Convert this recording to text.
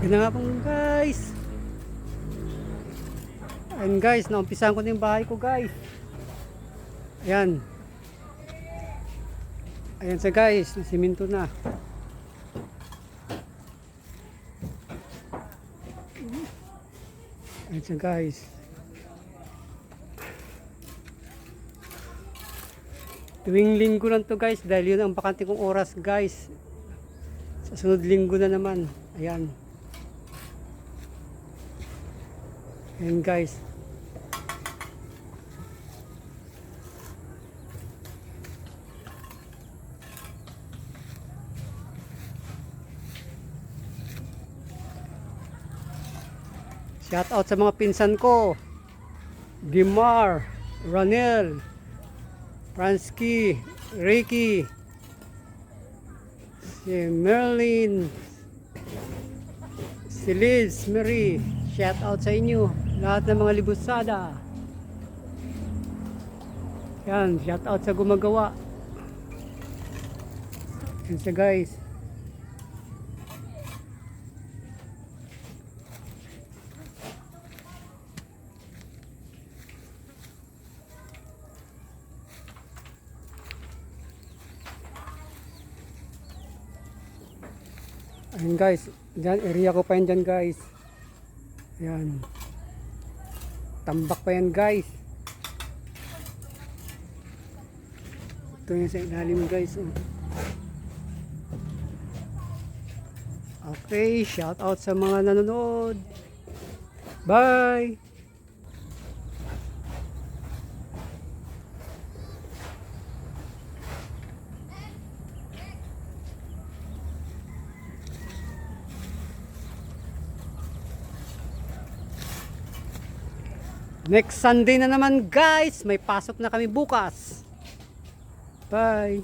Yun na nga po guys. Ayan guys, naumpisahan ko na yung bahay ko guys. Ayan. Ayan siya guys, nasiminto na. Ayan siya guys. Tuwing linggo lang to guys, dahil yun ang bakante kong oras guys. Sa sunod linggo na naman. Ayan. Ayan guys. Shout out sa mga pinsan ko. Dimar, Ranel, Fransky, Ricky, si Merlin, si Liz, Mary. Shout out sa inyo. Lahat ng mga libusada. Yan, shout out sa gumagawa. Yan siya guys. Ayan guys, dyan, area ko pa yan dyan guys. Ayan. Tambak pa yan guys. Ito yung sa ilalim guys. Okay, shout out sa mga nanonood. Bye! Next Sunday na naman guys, may pasok na kami bukas. Bye.